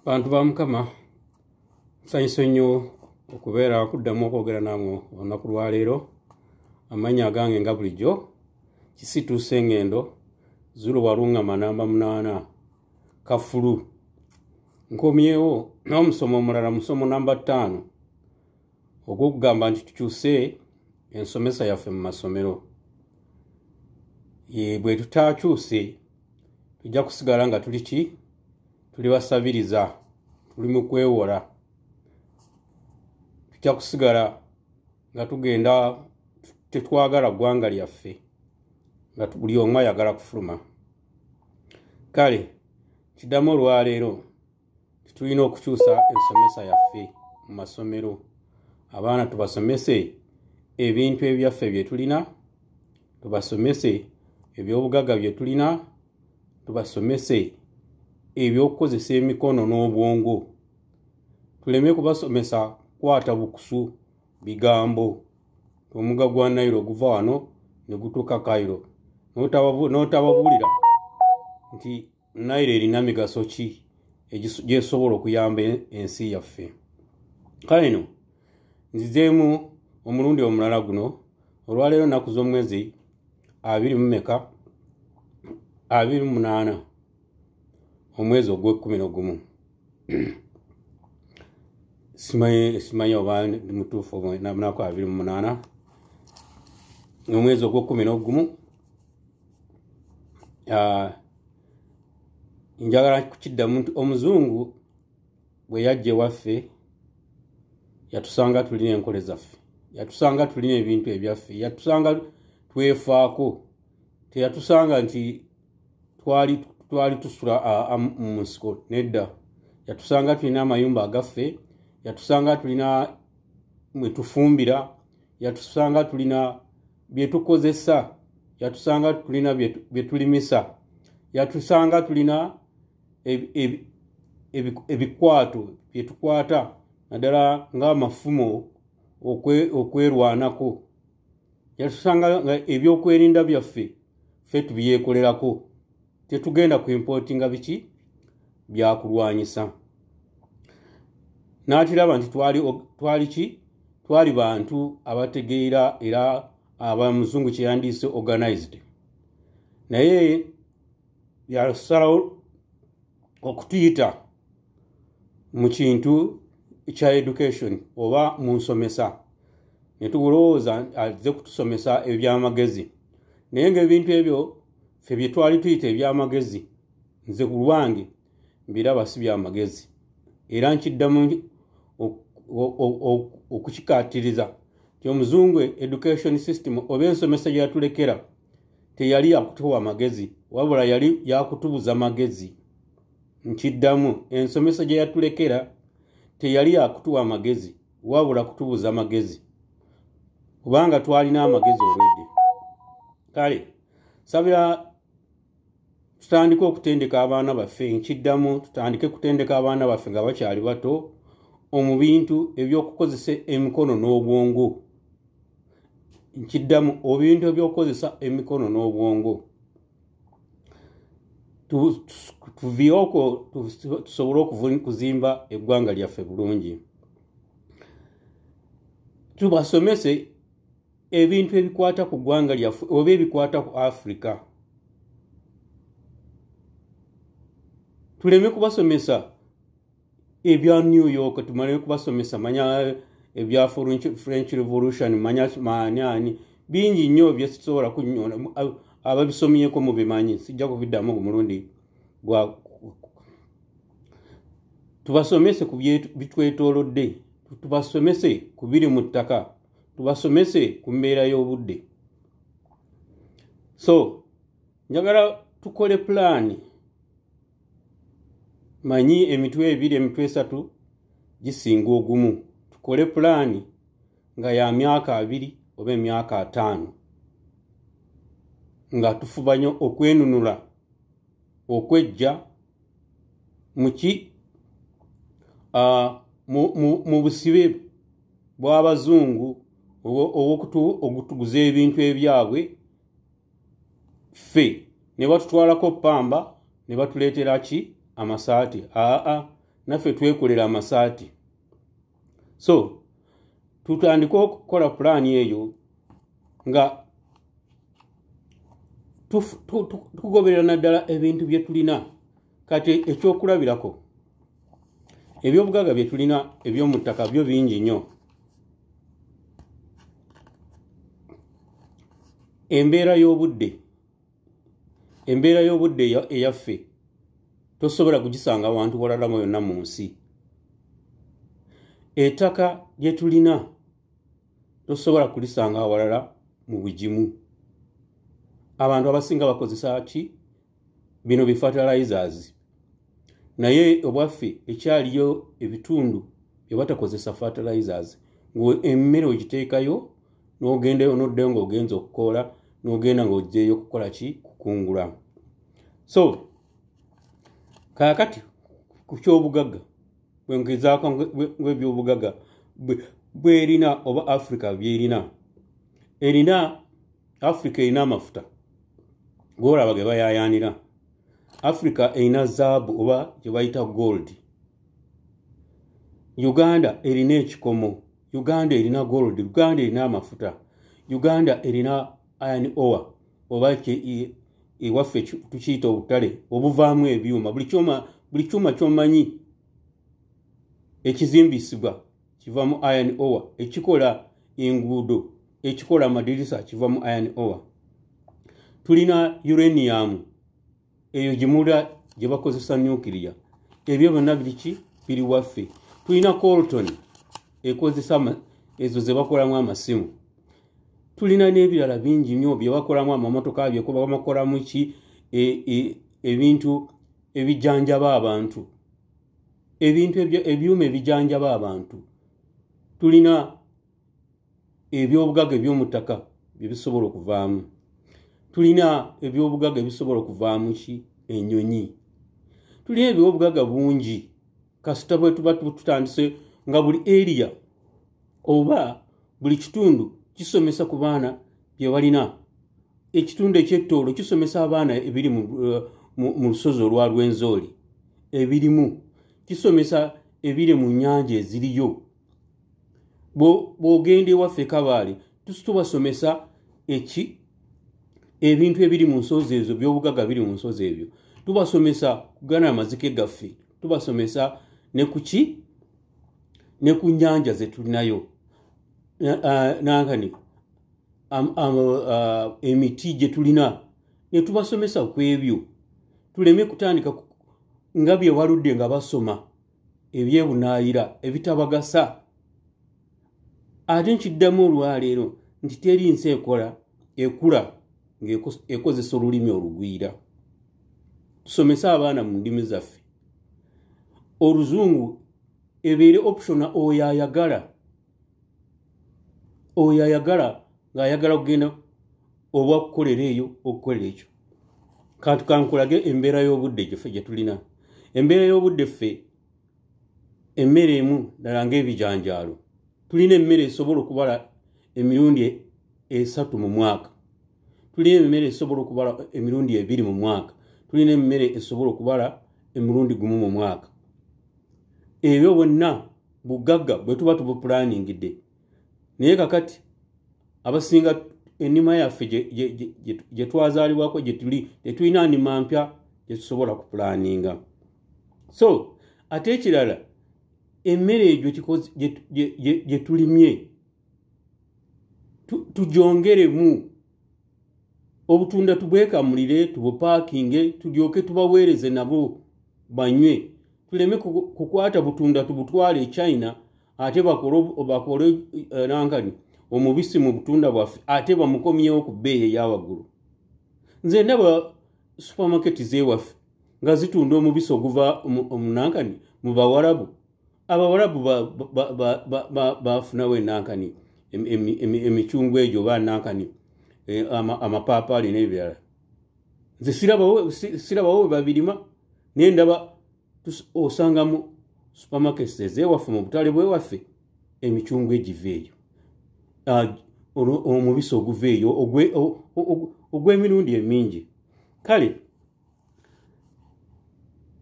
Bantu ba Mukama nsanyuse nnyo okubeera kuddamu okwogera nammwe olunaku lwa leero. Amannya agange nga bulijjo Kisituuse Ngendo Zulu Walungama namba 8 Kafulu. Nkomyewo n'omusomo omulala, musomo namba 5 ogw'okugamba nti tukyuse ensomesa yaffe mu masomero. Bwe tutaakyuse tujja kusigala nga tuli basabiriza, tuli mu kwewola. Tujja kusigala nga tugenda tetwagala ggwanga lyaffe, nga buli omu ayagala kufuluma. Kale kiddamu olwaleero tulina okukyusa ensomesa yaffe mu masomero. Abaana tubasomese ebintu ebyaffe bye tulina, tubasomese ebyobugagga bye tulina, tubasomese ebyokukozesa emikono n'obwongo. Tuleme kubasomesa kwata bukusu bigambo. Omugga gwa Nile guva wano ne gutuuka Cairo, n'otababuulira nti Nile erina migaso ki gyesobola okuyamba ensi yaffe. Kale no nzizeemu omulundi omulala guno olwaleero nnaku z'omwezi 28 omwezi ogw'E11. Simanyi oba ndi mutuufu nnaku 28 omwezi ogw'E11. Njagala kukiddamu nti omuzungu bwe yajja ewaffe yatusanga tulina enkole zaffe, yatusanga tulina ebintu ebyaffe, yatusanga twefaako. Teyatusanga nti twali tusula mu nsiko, nedda. Yatusanga tulina amayumba agaffe, yatusanga tulina mwe tufumbira, yatusanga tulina bye tukozesa, yatusanga tulina bye tulimisa, yatusanga tulina ebikwato bye tukwata naddala ng'amafumo okwerwanako. Yatusanga nga ebyokwerinda byaffe ffe tubyekolerako, tetugenda ku importinga biki byakulwanyisa. N'atiraba nti twali bantu abategeera era abamuzungu kye yandiise organized. Naye yasalawo okutuyita mu kintu kya education oba mu nsomesa, ne tulowooza azze kutusomesa ebyamagezi. Naye ng'ebintu ebyo ffe bye twali tuyita ebyamagezi, nze ku lwange mbiraba si byamagezi, era nkiddamu okukikaatiriza nti omuzungu education system oba ensomesa gye yatulekera teyali yakutuwa magezi, wabula yali yakutubuza magezi. Nkiddamu, ensomesa gye yatulekera teyali yakutuwa magezi, wabula kutubuza magezi, kubanga twalina amagezi olwedde. Kale sabira tutandike okutendeka abaana baffe. Nkiddamu, tutandike kutendeka abaana baffe nga bakyali bato mu bintu ebyokukozesa emikono n'obwongo. Nkiddamu, ebintu ebyokukozesa emikono n'obwongo. Tuvioko tusobole okuzimba eggwanga lyaffe bulungi. Tubasomese ebintu ebikwata ku ggwanga lyaffe oba ebikwata ku Africa. Tuleme kubasomesa ebya New York, tumale kubasomesa manya ebya French Revolution, manya maanyani bingi nnyo byesobola kunyola. Ababisomyeko mu bimanyi, sijja kubiddamu omulundi gwa. Tubasomese ku bitwetoolodde, tubasomese ku biri mu ttaka, tubasomese ku mbeera y'obudde. So njagala tukole pulaani. Manyi emitwe 2 emitwe 3 gisinga ogumu. Tukole pulaani nga ya myaka 2 oba emyaka 5 nga tufuba nnyo okwenunula okwejja mu busibe bw'abazungu okutuguza ebintu ebyabwe ffe ne batutwalako ppamba ne batuleetera ki amasaati. naffe twekolera amasaati. So tutandika okukola pulaani eyo nga tugoberera naddala ebintu bye tulina. Kati ekyokulabirako ebyobugagga bye tulina eby'omu ttaka byo bingi nnyo. Embeera y'obudde eyaffe tosobola kugisanga wantu walala yonna mu nsi. Ettaka lye tulina tosobola kulisanga awalala mu bugimu. Abantu abasinga bakozesa ki? Bino fertilizers. Naye obwaffe ekyaliyo ebitundu bye batakozesa fertilizers. Emmere ogiteekayo n'ogendayo n'oddayo ng'ogenza okukoola n'ogenda ng'ogyeyo kukola ki? Kukungula. So kaakati ku kyobugagga bwengezaako ng'ebyobugagga bwerina oba Africa byerina. Africa erina amafuta g'olaba ge bayaayaanira. Africa erina zaabu oba gye bayita gold. Uganda erina ekikomo. Uganda erina gold. Uganda erina amafuta. Uganda erina iron ore oba ewaffe tukiyita obutale obuvaamu ebyuma. Buli kyuma ky'omanyi ekizimbisibwa kiva mu iron ore. Ekikola enguudo, ekikola amadirisa kiva mu iron ore. Tulina uranium eyo gimula gye bakozesa nuclear. Ebyo byonna biri waffe. Tulina coltan ekozesa ezo ze bakolamu amasimu. Tulina n'ebirala bingi nnyo bye bakolamu amamotoka bye kuba bakolamu ki ebintu ebijanjaba abantu. Ebintu ebyuma ebijanjaba abantu. Tulina ebyobugagga eby'omu ttaka bye bisobola okuvaamu. Tulina ebyobugagga ebisobola okuvaamu ki? Ennyonyi. Tulina ebyobugagga bungi kasita bwe tuba tutandise nga buli area oba buli kitundu kisomesa ku baana bye balina. Ekitundu eky'ettoolo kisomesa abaana ebiri mu lusozi olwa Rwenzori ebirimu. Kisomesa ebiri mu nnyanja eziriyo. Bw'ogenda ewaffe Kabaale tubasomesa ebintu ebiri mu nsozi ezo byobugagga biri mu nsozi ebyo. Tubasomesa kugana amazike gaffe. Tubasomesa ne kuki? Ne ku nnyanja ze tulinayo. Nankani emiti gye tulina ne tubasomesa ku ebyo. Tuleme kutandika nga bye waludde nga basoma ebyebunaayira ebitabagasa. Ate nkiddamu olwaleero nti teri nsi ekula ng'ekozesa olulimi olugwira. Tusomesa abaana mu ndimi zaffe. Oluzungu ebeere optional oyo ayagala ng'ayagala kugenda oba kukolera eyo okukolera ekyo. Kankulage embeera y'obudde gye tulina. Embeera y'obudde ffe emmere emu ddala ng'ebijanjaalo. Tulina emmere esobola okubala emirundi 3 mu mwaka. Tulina emmere esobola okubala emirundi 2 mu mwaka. Tulina emmere esobola okubala emirundi 1 mu mwaka. Ebyo bonna bugagga bwe tuba tubuplaningidde. Naye kakati abasinga ennima yaffe gye twazaalibwako gye tuli tetulina nnima mpya gye tusobola kupulaninga. So ate ekirala emmere egyo gye tulimye tujongeremu. Obutunda tubwekamulire tubupaakinge tulyoke tubaweereze nabo banywe. Tuleme kukwata butunda tubutwale e China ate bakole nankani omubisi mu butunda bwaffe ate bamukomyewo ku bbeeyi ey'awaggulu. Nze ndaba supermarket z'ewaffe nga zitunda omubisi oguva omunankani mu Bawarabu. Abawarabu bafunawo enankani emicungwa egyo oba nankani amapaapaali n'ebirala. Nze sirabawo we babirima naye ndaba osangamu supermarkets ez'ewaffe mu butale bw'ewaffe emicungwa egiva eyo. Omubisi oguva eyo ogw'emirundi emingi. Kale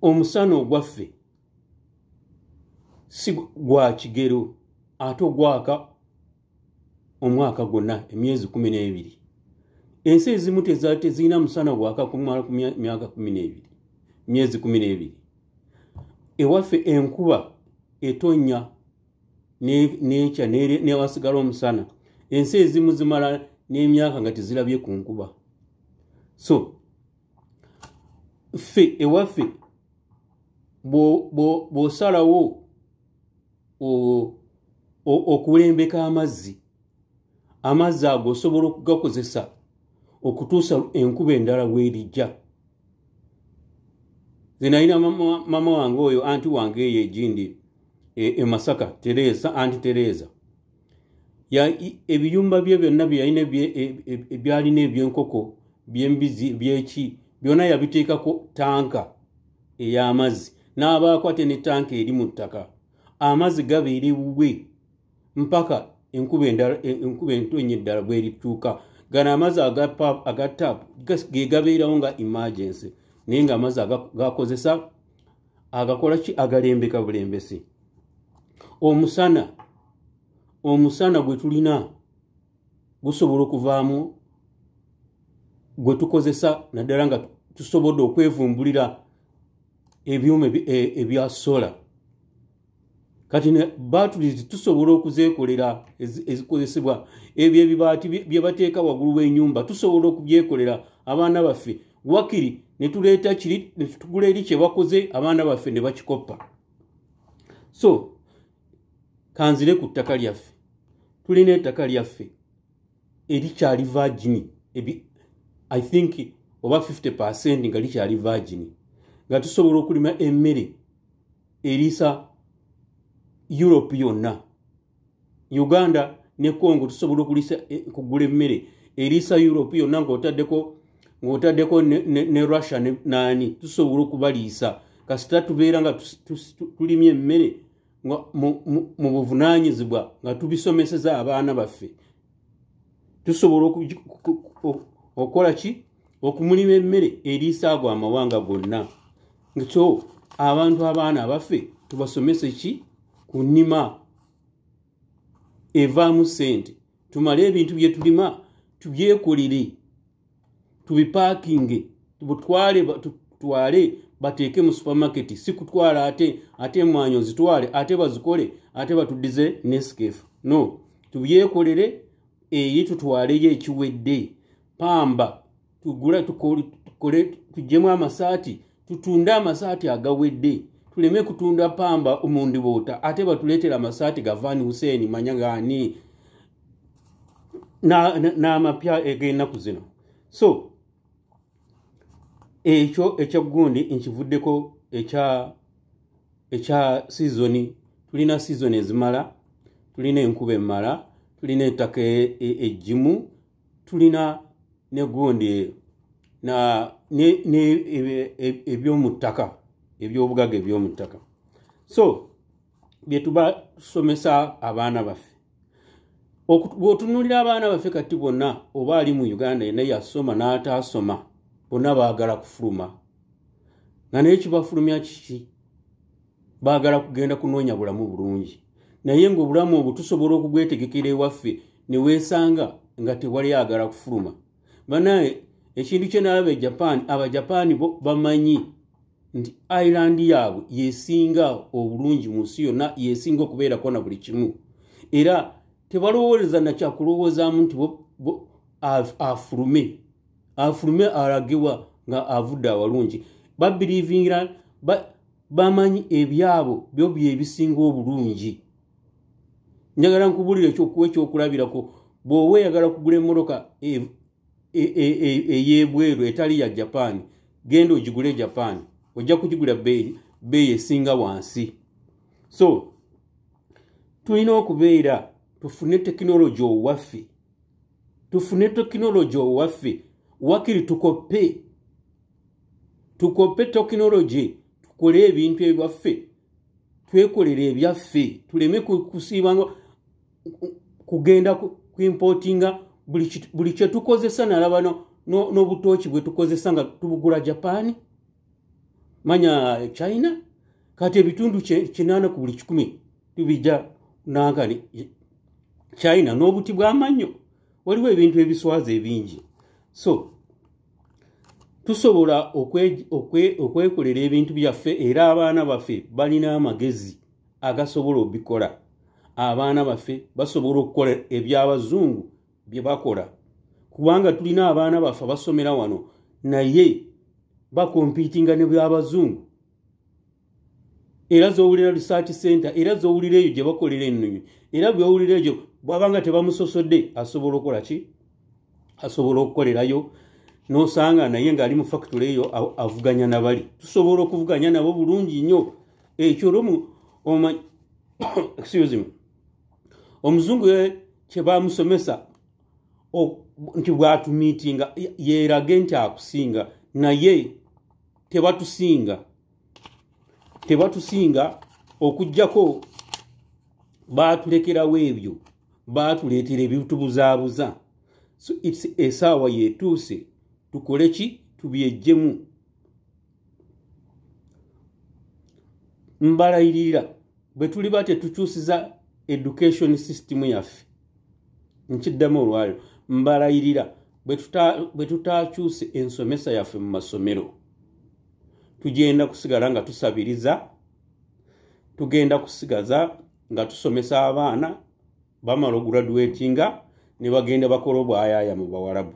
omusana ogwaffe si gwa kigero ate ogwaka omwaka gwonna emyezi 12 ensi ezimu tezirina musana gwaka kumala ku myaka 12 myezi 12 ewaffe enkuba etonya necha newasigala omusana ensi ezimu zimala n'emyaka nga tezirabye ku nkuba so ffe ewaffe bw'osalawo okulembeka amazzi ago osobola okugakozesa okutuusa enkuba endala bwerijja. Nze nalina mama wange oyo anti wange eyo egindi Masaka Teresa anti Teresa ebiyumba bye byonna byalina byalina ebyenkoko byembizi byeki byonna yabiteekako tanka ey'amazzi n'abaako ate ne tanka eri mu ttaka amazzi gabeera ewuwe mpaka enkuba entonyi eddala bwerikyuka gano amazzi aga tap ge gabeerawo nga emergency naye nga amazzi gakozesa agakola ki agalembeka bulembesi. Omusana gwe tulina gusobola okuvaamu gwe tukozesa naddala nga tusobodde okwevumbulira ebyuma ebya sola kati ne batteries tusobola okuzeekolera ezikozesebwa ebyo ebibaati bye bateeka waggulu w'ennyumba tusobola okubyekolera abaana baffe wakiri ne tuleeta kiri ne tugula eri kye bakoze abaana baffe ne bakikoppa. So kanzire ku ttaka lyaffe tulina ettaka lyaffe erikyali virgin I think oba 50% nga likyali virgin nga tusobola okulima emmere eriisa Europe yonna. Uganda ne Congo tusobola kugula emmere eriisa Europe yonna ng'otaddeko ne Russia nani tusobola okubaliisa kasita tubeera nga tulimye emmere mu buvunaanyizibwa nga tubisomeseza abaana baffe tusobola okukola ki okumulima emmere eriisa ago amawanga gonna. So abantu abaana abaffe tubasomese ki kunima evaamu ssente tumale ebintu bye tulima tubyekolere tubipaakinge tutwale bateeke mu supermarket si kutwala ate mwanyo zitwale ate bazikole ate batuddize Nescafe no tubyekolere eri tutwaleyo ekiwedde pamba tugula tukole tujjemu amasaati tutunde amasaati agawedde tuleme kutunda pamba omundi boota ate batuleetera amasaati ga Van Hussein manya gaani n'amapya eg'ennaku zino. So ekyo ekyagundi nkivuddeko ekya season tulina season ezimala tulina enkuba emmala tulina ettaka ejjimu tulina ne gundi ebyomu ttaka ebyobugaga ebyomu ttaka. So bye tubasomesa abaana baffe bw'otunuulira abaana baffe kati bonna oba ali mu Uganda yenna yasoma n'ataasoma bonna baagala kufuluma nga naye kibafulumya kiki baagala kugenda kunoonya bulamu bulungi naye ng'obulamu obwo tusobola okugwetegekera ewaffe ne weesanga nga tewali agala kufuluma. Banaye ekintu kye nalaba Japan Abajapaani bo bamanyi nti island yaabwe yesinga obulungi mu nsi yonna yesinga okubeerako na buli kimu era tebalowooleza nakyakulowoozaamu nti afulume alagewa nga avudde awalungi babirivingira bamanyi ebyabo byo byebisinga obulungi. Njagala nkubulira ekyokulabirako bw'oba oyagala kugula emmotoka ey'ebweru etali ya Japan genda ogigule Japan ojja kugigula bbeeyi esinga wansi. So tulina okubeera tufune tekinologi owaffe wakiri tukoppe tekinologi tukole ebintu ebyaffe twekolere ebyaffe tuleme kusiibanga kugenda kuimportinga buli kye tukozesa nalaba n'obutooki bwe tukozesa nga tubugula Japan manya China kati ebitundu 8 ku buli 100 tubijja nankani China n'obuti bw'amannyo waliwo ebintu ebiswaza ebingi so tusobola okwekolera ebintu byaffe era abaana baffe balina amagezi agasobola obikola abaana baffe basobola okukola ebyabazungu bye bakola kubanga tulina abaana baffe basomera wano naye bakompitinga ne byabazungu era zowulira research center era zowulira eyo gye bakolera ennyo era byowulira eyo bwabanga tebamusosodde asobola okukola ki asobola okukolerayo nosanga naye ng'ali mu factory eyo avuganya nabali tusobola okuvuganya nabo bulungi nnyo ekyo excuse me omuzungu kye bamusomesa nti bwatumiitinga yeerage nti akusinga naye tebatusinga okujjako baatulekerawo ebyo baatuleetera ebitubuzaabuza so esaawa yeetuuse tukole ki tubyejjemu mbalayirira bwe tuli ba tetukyusiza education system yaffe nkiddamu olwaliro mbalayirira bwe tutaakyuse ensomesa yaffe mu masomero tugenda kusigala nga tusabiriza tugenda kusigaza nga tusomesa abaana bamala ograduatinga ne bagenda bakola obwayaaya mu bawarabu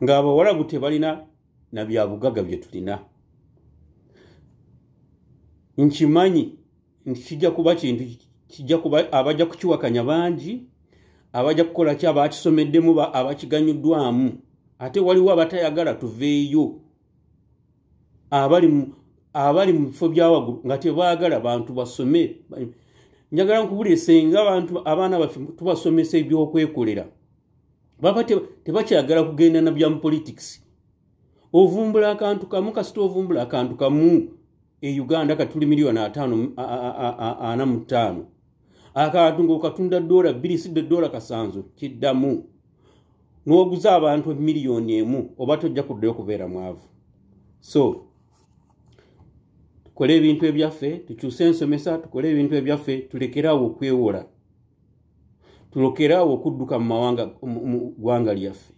ng'abawarabu tebalina na byabugaga bye tulina nkimanyi nti kijja kuba kintu kijja kuba abajja kukiwakanya bangi abajja kukola ki abakisomeddemu abakiganyuddwamu ate waliwo abatayagala tuveeyo abali mu bifo byawaggulu nga tebaagala bantu basome njagala nkubulire senga abaana baffe tubasomesa ebyokwekolera baba tebakyagala kugenda na bya politics ovumbula akantu kamu kasita ovumbula akantu kamu e Uganda katuli milioni 5.45 akantu ng'okatunda $2 kasanzu kiddamu n'oguza abantu milioni 1 oba tojja kuddayo kubeera mwavu so tukole ebintu ebyaffe tukyuse ensomesa tukole ebintu ebyaffe tulekerawo okwewola tulekerawo okudduka mu ggwanga lyaffe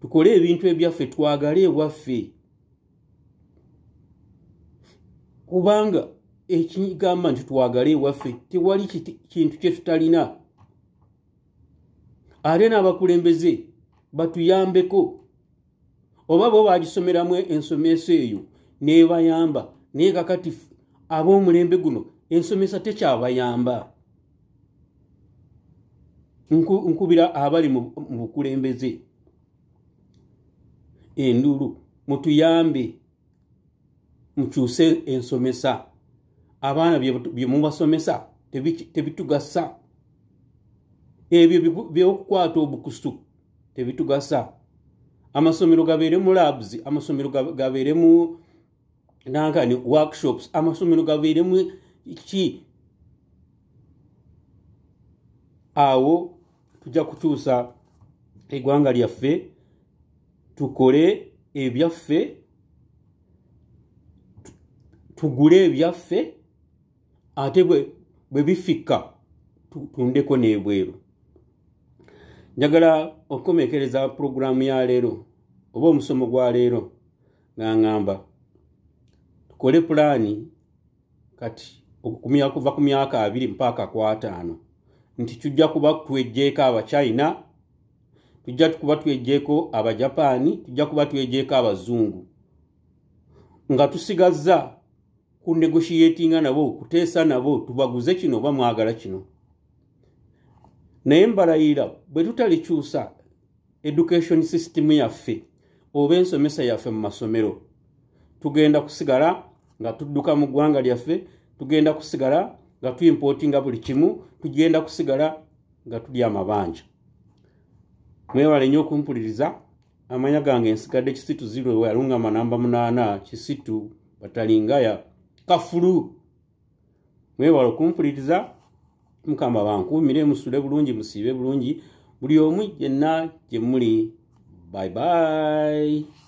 tukole ebintu ebyaffe twagale ewaffe kubanga ekigamba nti twagale ewaffe tewali kintu kye tutalina ate n'abakulembeze batuyambeko oba bo bagisomeramu ensomesa eyo nebayamba naye kakati ab'omulembe guno ensomesa tekyabayamba nkubira abali mu bukulembeze endulu mutuyambe mukyuse ensomesa abaana bye mubasomesa tebitugasa ebyo by'okukwata obukusu tebitugasa amasomero gabeere mu labs amasomero gabeere mu nankani workshops amasomero gabeere mu ki awo tujja kukyusa eggwanga lyaffe tukole ebyaffe tugule ebyaffe ate bwe bifikka tundeko n'ebweru njagala okukomekereza programu ya leero oba omusomo gwa leero ng'angamba tukole pulaani kati kuva ku myaka 2 mpaka ku 5 nti tujja kuba twejjeeko abachina tujja kuba twejjeeko abajapani tujja kuba twejjeeko abazungu nga tusigazza ku negotiatinga nabo kuteesa nabo tubaguze kino oba mwagala kino naye mbalayira bwe tutalikyusa education system yaffe oba ensomesa yaffe mu masomero tugenda kusigala nga tudduka mu ggwanga lyaffe tugenda kusigala nga tuimportinga buli kimu tugenda kusigala nga tuli amabanja mwewale nnyo okumpuliriza amanya gange nsigadde Kisitu 0 yalungama namba 8 Kisitu batalingaya kafulu mwewale okumpuliriza mukama bankuumire musule bulungi musiibe bulungi buli omu yenna gye muli bye bye